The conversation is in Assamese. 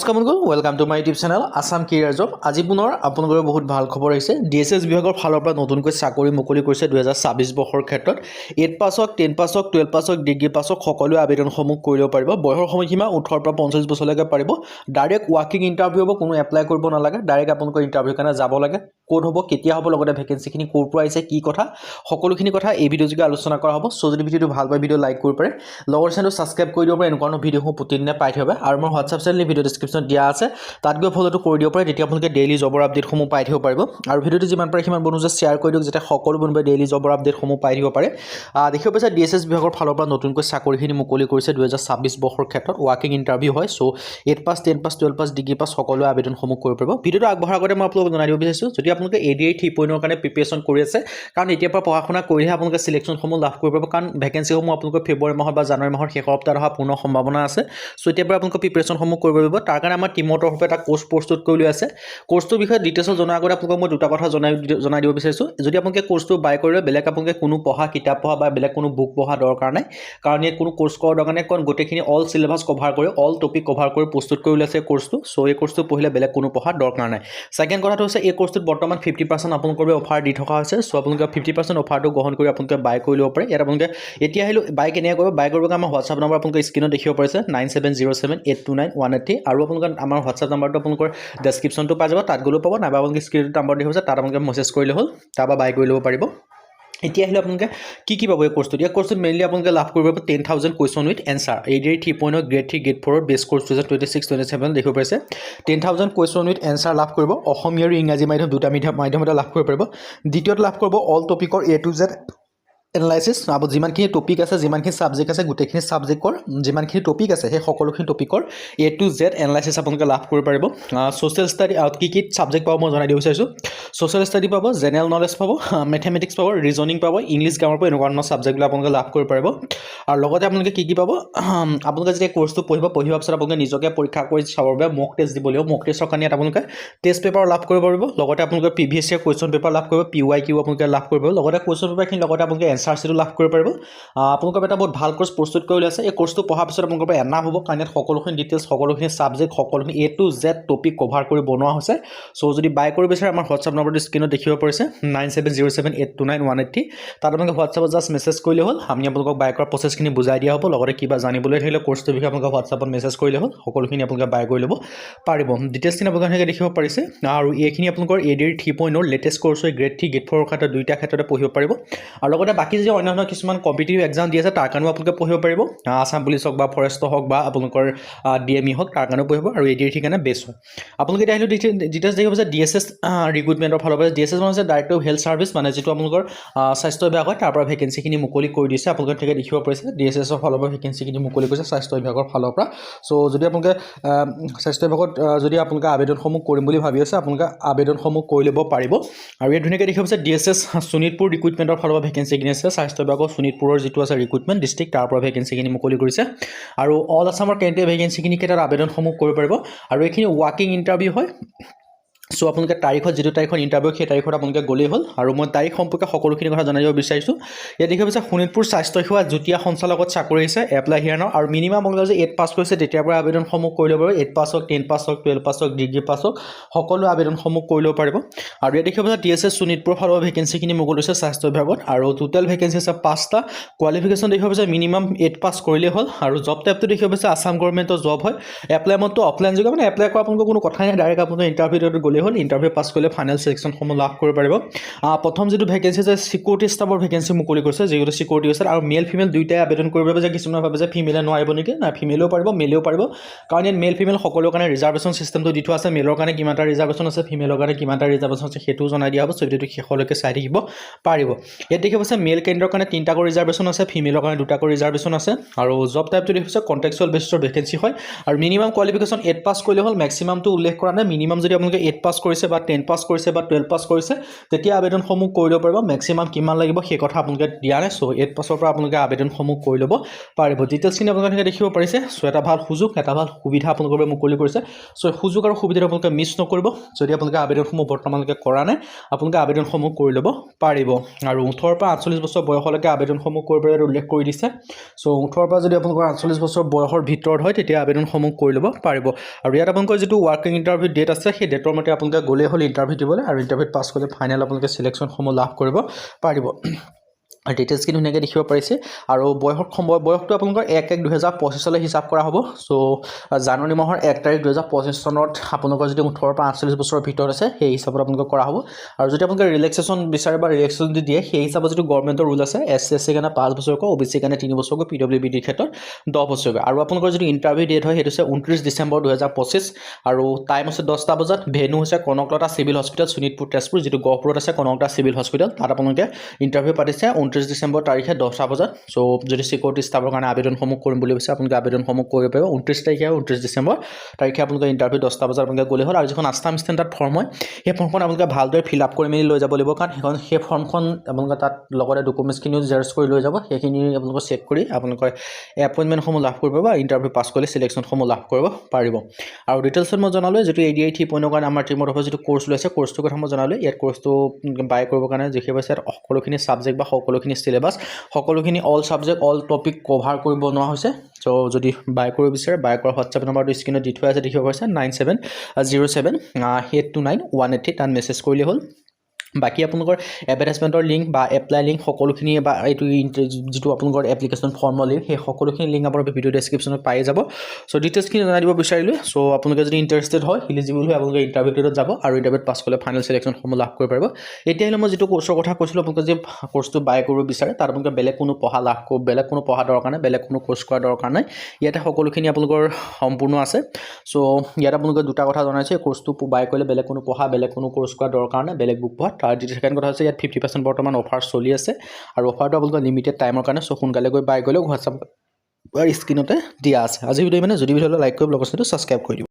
নমস্কাৰ বন্ধুসকল, welcome to my YouTube channel Assam career job. আজি পুনৰ আপোনালোকৰ বহুত ভাল খবৰ আহিছে। DSS বিভাগৰ ফালৰ পৰা নতুনকৈ চাকৰি মুকলি কৰিছে 2026 বৰ্ষৰ ক্ষেত্ৰত। 8 পাছ হওক, 10 পাছ হওক, 12 পাছ হওক, ডিগ্ৰী পাছ হওক, সকলোৱে আবেদনসমূহ কৰিব পাৰিব। বয়সৰ সময়সীমা 18 পৰা 45 বছৰলৈকে পাৰিব। ডাইৰেক্ট ৱাকিং ইণ্টাৰভিউ হ'ব, কোনো এপ্লাই কৰিব নালাগে। ডাইৰেক্ট আপোনালোকৰ ইণ্টাৰভিউৰ কাৰণে যাব লাগে। ক'ত হ'ব, কেতিয়া হ'ব, লগতে ভেকেঞ্চিখিনি ক'ৰ পৰা আহিছে, কি কথা, সকলোখিনি কথা এই ভিডিঅ'যোগে আলোচনা কৰা হ'ব। চ' যদি ভিডিঅ'টো ভাল পায় ভিডিঅ' লাইক কৰিব পাৰে, লগৰ চেনেলটো ছাবস্ক্ৰাইব কৰি দিব পাৰে। এনেকুৱা ধৰণৰ ভিডিঅ'সমূহ প্ৰতিদিনে পাই থাকিব। আৰু মোৰ হোৱাটছআপ চেনেল ভিডিঅ' ডেছক্ৰিপশ্যনত দিয়া আছে, তাত গৈ ফ'ল'টো কৰি দিব পাৰে। তেতিয়া আপোনালোকে ডেইলি জবৰ আপডেটসমূহ পাই থাকিব পাৰিব। আৰু ভিডিঅ'টো যিমান পাৰে সিমান বন্ধু যে শ্বেয়াৰ কৰি দিয়ক, যাতে সকলো বন্ধুৱে ডেইলি জবৰ আপডেটসমূহ পাই থাকিব পাৰে। দেখিব পাইছে DSS বিভাগৰ ফালৰ পৰা নতুনকৈ চাকৰিখিনি মুকলি কৰিছে 2026 বৰ্ষৰ ক্ষেত্ৰত। ৱাকিং ইণ্টাৰভিউ হয়। চ' 8 পাছ, 10 পাছ, 12 পাছ, ডিগ্ৰী পাছ সকলোৱে আবেদনসমূহ কৰিব পাৰিব। ভিডিঅ'টো আগবঢ়াৰ আগতে মই আপোনালোকক জনাই দিব বিচাৰিছোঁ, যদি আপোনালোকে ADA 3.0 কাৰণে প্ৰিপেৰেশ্যন কৰি আছে, কাৰণ এতিয়াৰ পৰা পঢ়া শুনা কৰিহে আপোনালোকে চিলেকশ্যনসমূহ লাভ কৰিব পাৰিব। কাৰণ ভেকেঞ্চিসমূহ আপোনালোকৰ ফেব্ৰুৱাৰী মাহত বা জানুৱাৰী মাহৰ শেষৰ সপ্তাহত অহা পূৰ্ণ সম্ভাৱনা আছে। চ' এতিয়াৰ পৰা আপোনালোকে প্ৰিপেৰেশ্যনসমূহ কৰিব পাৰিব। তাৰ কাৰণে আমাৰ টিমৰ তৰফৰ পৰা এটা কোৰ্চ প্ৰস্তুত কৰি লৈ আছে। কোৰ্চটোৰ বিষয়ে ডিটেইলছত জনাৰ আগতে আপোনালোকক মই দুটা কথা জনাই দিব বিচাৰিছোঁ। যদি আপোনালোকে কোৰ্চটো বাই কৰি লয়, বেলেগ আপোনালোকে কোনো পঢ়া, কিতাপ পঢ়া বা বেলেগ কোনো বুক পঢ়া দৰকাৰ নাই। কাৰণ ইয়াত কোনো কোৰ্চ কৰাৰ দৰকাৰ নাই, কাৰণ গোটেইখিনি অল চিলেবাছ কভাৰ কৰি, অল টপিক কভাৰ কৰি প্ৰস্তুত কৰি লৈছে কোৰ্চটো। চ' এই কোৰ্চটো পঢ়িলে বেলেগ কোনো পঢ়াৰ দৰকাৰ নাই। ছেকেণ্ড কথাটো হৈছে, এই কোৰ্চটোত বৰ্তমান 50% আপোনালোকৰ অফাৰ দি থকা হৈছে। চ' আপোনালোকে 50% অফাৰটো গ্ৰহণ কৰি আপোনালোকে বাই কৰি ল'ব পাৰে। ইয়াত আপোনালোকে এতিয়া আহিলোঁ বাই কেনেকৈ কৰিব, বাই কৰিবৰ কাৰণে আমাৰ হোৱাটছআপ নম্বৰ আপোনালোকে স্ক্ৰীণত দেখিব পাৰিছে 9707829183। আৰু আপোনালোকে আমাৰ হোৱাটছআপ নম্বৰটো আপোনালোকৰ ডেছক্ৰিপশ্যনটো পাই যাব, তাত গ'লেও পাব। নাইবা আপোনালোকে স্ক্ৰীণত নম্বৰ দেখিব, তাত আপোনালোকে মেছেজ কৰিলে হ'ল, তাৰপৰা বাই কৰি ল'ব পাৰিব। এতিয়া আহিলে আপোনালোকে কি পাব এই কোৰ্চটোত। এই কোৰ্চটোত মেইনলি আপোনালোকে লাভ কৰিব পাৰিব 10,000 question with answer. ADA 3.0 grade 3, grade 4 বেছ কোৰ্চ 2026-27 দেখিব পাৰিছে। 10,000 কুৱেশ্যন উইথ এনচাৰ লাভ কৰিব। অসমীয়া আৰু ইংৰাজী মাধ্যম দুটা মাধ্যমতে লাভ কৰিব পাৰিব। দ্বিতীয়ত লাভ কৰিব অল টপিকৰ A to Z এনালাইচিছ। যিমানখিনি টপিক আছে, যিমানখিনি ছাবজেক্ট আছে, গোটেইখিনি ছাবজেক্টৰ যিমানখিনি টপিক আছে, সেই সকলোখিনি টপিকৰ A to Z এনালাইচিছ আপোনালোকে লাভ কৰিব পাৰিব। ছ'চিয়েল ষ্টাডি কি ছাবজেক্ট পাব মই জনাই দিব বিচাৰিছোঁ। ছ'চিয়েল ষ্টাডি পাব, জেনেৰেল নলেজ পাব, মেথমেটিক্স পাব, ৰিজনিং পাব, ইংলিছ গ্ৰামাৰ পাব। এনেকুৱা ধৰণৰ ছাবজেক্টবিলাক আপোনালোকে লাভ কৰিব পাৰিব। আৰু লগতে আপোনালোকে কি পাব, আপোনালোকে যেতিয়া কোৰ্চটো পঢ়িবৰ পিছত আপোনালোকে নিজকে পৰীক্ষা কৰি চাবৰ বাবে মক টেষ্ট দিব লাগিব। মক টেষ্টৰ কাৰণে ইয়াত আপোনালোকে টেষ্ট পেপাৰ লাভ কৰিব পাৰিব। লগতে আপোনালোকে প্ৰিভিয়াছ ইয়াৰ কুৱেশ্যন পেপাৰ লাভ কৰিব, PYQ আপোনালোকে লাভ কৰিব। লগতে কুৱেশ্যন পেপাৰখিনি লগতে আপোনালোকে এনচাৰ চিটো লাভ কৰিব পাৰিব। আপোনালোকৰ এটা বহুত ভাল কোৰ্চ প্ৰস্তুত কৰি আছে। এই কোৰ্চটো পঢ়াৰ পিছত আপোনালোকৰ পৰা এনাফ হ'ব, কাৰণ ইয়াত সকলোখিনি ডিটেইলছ, সকলোখিনি ছাবজেক্ট, সকলোখিনি A to Z topic cover কৰি বনোৱা হৈছে। চ' যদি বাই কৰিব বিচাৰে, আমাৰ হোৱাটছআপ নম্বৰটো স্ক্ৰীণত দেখিব পাৰিছে 9707829183। তাত আপোনালোকে হোৱাটছআপত জাষ্ট মেছেজ কৰিলে হ'ল, আমি আপোনালোকক বাই কৰাৰ প্ৰচেছখিনি বুজাই দিয়া হ'ব। লগতে কিবা জানিবলৈ থাকিলে কোৰ্চটোৰ বিষয়ে আপোনালোকে হোৱাটছআপত মেছেজ কৰিলে হ'ল, সকলোখিনি আপোনালোকে বাই কৰি ল'ব পাৰিব। ডিটেইলছখিনি আপোনালোকে এনেকৈ দেখিব পাৰিছে। আৰু এইখিনি আপোনালোকৰ ADA 3.0 লেটেষ্ট কোৰ্চ হয়। গ্ৰেড 3, গ্ৰেড 4 ক্ষেত্ৰত দুইটা ক্ষেত্ৰতে পঢ়িব পাৰিব। আৰু লগতে বাকী যদি অন্যান্য কিছুমান কম্পিটিটিভ এক্সাম দি আছে, তাৰ কাৰণেও আপোনালোকে পঢ়িব পাৰিব। আছাম পুলিচ হওক বা ফৰেষ্টৰ হওক বা আপোনালোকৰ DME হওক, তাৰ কাৰণেও পঢ়িব। আৰু ADA কাৰণে বেষ্ট হয়। আপোনালোকে এতিয়া আহিলোঁ ডিটেইলছ দেখিব যে DSS ৰিক্ৰুটমেণ্টৰ ফালৰ পৰা। DSS মানে হৈছে ডাইৰেক্টৰ অফ হেল্থ ছাৰ্ভিচ, মানে যিটো আপোনালোকৰ স্বাস্থ্য বিভাগ হয়, তাৰ পৰা ভেকেঞ্চিখিনি মুকলি কৰি দিছে। আপোনালোকে ঠিক দেখিব পাৰিছে DSSৰ ফালৰ পৰা ভেকেঞ্চিখিনি মুকলি কৰিছে স্বাস্থ্য বিভাগৰ ফালৰ পৰা। চ' যদি আপোনালোকে স্বাস্থ্য বিভাগত যদি আপোনালোকে আবেদনসমূহ কৰিম বুলি ভাবি আছে, আপোনালোকে আবেদনসমূহ কৰি ল'ব পাৰিব। আৰু ইয়াত ধুনীয়াকৈ দেখিব পাৰিছে DSS শোণিতপুৰ ৰিক্ৰুটমেণ্টৰ ফালৰ পৰা ভেকেঞ্চিখিনি আছে। স্বাস্থ্য বিভাগৰ শোণিতপুৰৰ যিটো আছে ৰিক্ৰুটমেণ্ট ডিষ্ট্ৰিক্ট, তাৰ পৰা ভেকেঞ্চিখিনি মুকলি কৰিছে। আৰু অল আছামৰ কেণ্ডিডেট ভেকেঞ্চিখিনি ক্ষেত্ৰত আবেদনসমূহ কৰিব পাৰিব। আৰু এইখিনি ৱাকিং ইণ্টাৰভিউ হয়। চ' আপোনালোকে তাৰিখত, যিটো তাৰিখত ইণ্টাৰভিউ, সেই তাৰিখত আপোনালোকে গ'লেই হ'ল। আৰু মই তাৰিখ সম্পৰ্কে সকলোখিনি কথা জনাই দিব বিচাৰিছোঁ। ইয়াত দেখিব পাৰিছে শোণিতপুৰ স্বাস্থ্য সেৱা যুটীয়া সঞ্চালকত চাকৰি আহিছে। এপ্লাই হিয়াৰ নাও। আৰু মিনিমাম আপোনালোকে যে 8 পাছ কৰিছে, তেতিয়াৰ পৰা আবেদনসমূহ কৰি ল'ব পাৰিব। 8 পাছ হওক, 10 পাছ হওক, 12 পাছ হওক, ডিগ্ৰী পাছ হওক, সকলো আবেদনসমূহ কৰি ল'ব পাৰিব। আৰু ইয়াত দেখিব পাৰিছে DSS শোণিতপুৰৰ ফালৰ ভেকেঞ্চিখিনি মুকলি হৈছে স্বাস্থ্য বিভাগত। আৰু টোটেল ভেকেঞ্চি আছে 5টা। কোৱালিফিকেশ্যন দেখিব পাৰিছে মিনিমাম 8 পাছ কৰিলেই হ'ল। আৰু জব টাইপটো দেখিব পাৰিছে আছাম গভৰ্ণমেণ্টৰ জব হয়। এপ্লাই এমাউণ্টটো অফলাইন যোগে, মানে এপ্লাই কৰা আপোনালোকৰ কোনো কথাই নাই, ডাইৰেক্ট আপোনালোকে ইণ্টাৰভিউত গ'লেই হ'ল। ইণ্টাৰভিউ পাছ কৰিলে ফাইনেল চিলেকশ্যনসমূহ লাভ কৰিব পাৰিব। প্ৰথম যিটো ভেকেঞ্চি আছে চিকিউৰিটি ষ্টাফৰ ভেকেঞ্চি মুকলি কৰিছে, যিহেতু চিকিউৰিটি আছে। আৰু মেল ফিমেল দুইটাই আবেদন কৰিব পাৰিব। যে কিছুমানে ভাবে যে ফিমেলে নোৱাৰিব নেকি, নাই, ফিমেলেও পাৰিব, মেলেও পাৰিব। কাৰণ ইয়াত মেল ফিমেল সকলোৰ কাৰণে ৰিজাৰ্ভেশ্যন চিষ্টেমটো দি থোৱা আছে। মেলৰ কাৰণে কিমানটা ৰিজাৰ্ভেশ্যন আছে, ফিমেলৰ কাৰণে কিমানটা ৰিজাৰ্ভেশ্যন আছে, সেইটোও জনাই দিয়া হ'ব। চ' ভিডিঅ'টো শেষলৈকে চাই থাকিব পাৰিব। ইয়াত দেখিব পাৰিছে মেল কেন্দ্ৰৰ কাৰণে 3টাকৈ ৰিজাৰ্ভেশ্যন আছে, ফিমেলৰ কাৰণে 2টাকৈ ৰিজাৰ্ভেশ্যন আছে। আৰু জব টাইপটো দেখিছে কণ্টেক্সুৱেল বেচিছৰ ভেকেঞ্চি হয়। আৰু মিনিমাম কোৱালিফিকেশ্যন 8 পাছ কৰিলে হ'ল। মেক্সিমামটো উল্লেখ কৰা নাই। মিনিমাম যদি আপোনালোকে 8 পাছ কৰিছে বা 10 পাছ কৰিছে বা 12 পাছ কৰিছে তেতিয়া আবেদনসমূহ কৰি ল'ব পাৰিব মেক্সিমাম কিমান লাগিব সেই কথা আপোনালোকে দিয়া নাই চ' 8 পাছৰ পৰা আপোনালোকে আবেদনসমূহ কৰি ল'ব পাৰিব ডিটেইলছখিনি আপোনালোকে দেখিব পাৰিছে চ' এটা ভাল সুযোগ এটা ভাল সুবিধা আপোনালোকৰ বাবে মুকলি কৰিছে চ' সুযোগ আৰু সুবিধা আপোনালোকে মিছ নকৰিব যদি আপোনালোকে আবেদনসমূহ বৰ্তমানলৈকে কৰা নাই আপোনালোকে আবেদনসমূহ কৰি ল'ব পাৰিব আৰু 18 পৰা 48 বছৰ বয়সলৈকে আবেদনসমূহ কৰিব পাৰে উল্লেখ কৰি দিছে চ' 18 পৰা যদি আপোনালোকৰ 48 বছৰ বয়সৰ ভিতৰত হয় তেতিয়া আবেদনসমূহ কৰি ল'ব পাৰিব আৰু ইয়াত আপোনালোকৰ যিটো ৱাৰ্কিং ইণ্টাৰভিউ ডেট আছে সেই ডেটৰ মতে আপোনালোকে গ'লেই হ'ল ইণ্টাৰভিউ দিবলৈ আৰু ইণ্টাৰভিউত পাছ কৰিলে ফাইনেল আপোনালোকে চিলেকশ্যনসমূহ লাভ কৰিব পাৰিব আৰু ডিটেইলছখিনি ধুনীয়াকৈ দেখিব পাৰিছে আৰু বয়সটো আপোনালোকৰ 1/1/2025 হিচাপ কৰা হ'ব চ' জানুৱাৰী মাহৰ 1 তাৰিখ 2025 চনত আপোনালোকৰ যদি 18 পৰা 48 বছৰৰ ভিতৰত আছে সেই হিচাপত আপোনালোকক কৰা হ'ব আৰু যদি আপোনালোকে ৰিলেক্সেশ্যন বিচাৰে বা ৰিলেক্সেশ্যন যদি দিয়ে সেই হিচাপত যিটো গভৰ্ণমেণ্টৰ ৰুল আছে SC/SC কাৰণে 5 বছৰকৈ OBC কাৰণে 3 বছৰকৈ PWBDৰ ক্ষেত্ৰত 10 বছৰকৈ আৰু আপোনালোকৰ যদি ইণ্টাৰভিউ ডেট হয় সেইটো হৈছে 29 ডিচেম্বৰ 2025 আৰু টাইম আছে 10টা বজাত ভেনু হৈছে কনকলতা চিভিল হস্পিটেল শোণিতপুৰ তেজপুৰ যিটো গহপুৰত আছে কনকলতা চিভিল হস্পিটেল তাত আপোনালোকে ইণ্টাৰভিউ পাতিছে 29 ডিচেম্বৰ তাৰিখে 10টা বজাত চ' যদি সিকিউৰিটি ষ্টাফৰ কাৰণে আবেদনসমূহ কৰিম বুলি কৈছে আপোনালোকে আবেদনসমূহ কৰিব পাৰিব 29 তাৰিখে 29 ডিচেম্বৰ তাৰিখে আপোনালোকে ইণ্টাৰভিউ 10টা বজাত আপোনালোকে গ'লে হ'ল আৰু যিখন আছাম ষ্টেণ্ডাৰ্ড ফৰ্ম হয় সেই ফৰ্মখন আপোনালোকে ভালদৰে ফিল আপ কৰি মেলি লৈ যাব লাগিব কাৰণ সেই ফৰ্মখন আপোনালোকে তাত লগতে ডকুমেণ্টছখিনিও জেৰক্স কৰি লৈ যাব সেইখিনি আপোনালোকে চেক কৰি আপোনালোকে এপইণ্টমেণ্টসমূহ লাভ কৰিব বা ইণ্টাৰভিউ পাছ কৰিলে চিলেকশ্যনসমূহ লাভ কৰিব পাৰিব আৰু ডিটেইলছত মই জনালোঁ যিটো ADI 3.0 কাৰণে আমাৰ টিমৰ পৰা যিটো কোৰ্চ লৈছে কোৰ্চটোৰ কথা মই জনালোঁ ইয়াত কোৰ্চটো বাই কৰিবৰ কাৰণে যিখিনি আছে সকলোখিনি ছাবজেক্ট বা সকলোখিনি চিলেবাছ সকলোখিনি all subject all topic cover কৰিব বনোৱা হৈছে চ' যদি বাই কৰিব বিচাৰে বাই কৰা হোৱাটছআপ নম্বৰটো স্ক্ৰীনত দি থোৱা আছে দেখিব পাৰিছে 9707829183 তাত মেছেজ কৰিলে হ'ল বাকি আপোনালোকৰ এডভাৰটাইজমেণ্টৰ লিংক বা এপ্লাই লিংক সকলোখিনি বা এইটো যিটো আপোনালোকৰ এপ্লিকেশ্যন ফৰ্মৰ লিংক সেই সকলোখিনি লিংক আপোনালোকে ভিডিঅ' ডেছক্ৰিপশ্যনত পাই যাব চ' ডিটেইলছখিনি জনাই দিব বিচাৰিলোঁ চ' আপোনালোকে যদি ইণ্টাৰেষ্টেড হয় ইলিজিবল হয় আপোনালোকে ইণ্টাৰভিউ ডেটত যাব আৰু ইণ্টাৰভিউত পাছ কৰিলে ফাইনেল চিলেকশ্যনসমূহ লাভ কৰিব পাৰিব এতিয়া আহিলে মই যিটো কোৰ্চৰ কথা কৈছিলোঁ আপোনালোকে যে কোৰ্চটো বাই কৰিব বিচাৰে তাত আপোনালোকে বেলেগ কোনো পঢ়া দৰকাৰ নাই বেলেগ কোনো কোৰ্চ কৰা দৰকাৰ নাই ইয়াতে সকলোখিনি আপোনালোকৰ সম্পূৰ্ণ আছে চ' ইয়াত আপোনালোকে দুটা কথা জনাইছে কোৰ্চটো বাই কৰিলে বেলেগ কোনো কোৰ্চ কৰা দৰকাৰ নাই বেলেগ বুক পঢ়া তাৰ যিটো সেকেণ্ড কথা হৈছে ইয়াত 50% বৰ্তমান অফাৰ চলি আছে আৰু অফাৰটো আপোনালোকৰ লিমিটেড টাইমৰ কাৰণে চ' সোনকালে গৈ বাই কৰিলেও হোৱাটছআপ স্ক্ৰীনতে দিয়া আছে আজি ভিডিঅ' মানে যদি ভিডিঅ'টো লাইক কৰিব লগতে ছাবস্ক্ৰাইব কৰি দিব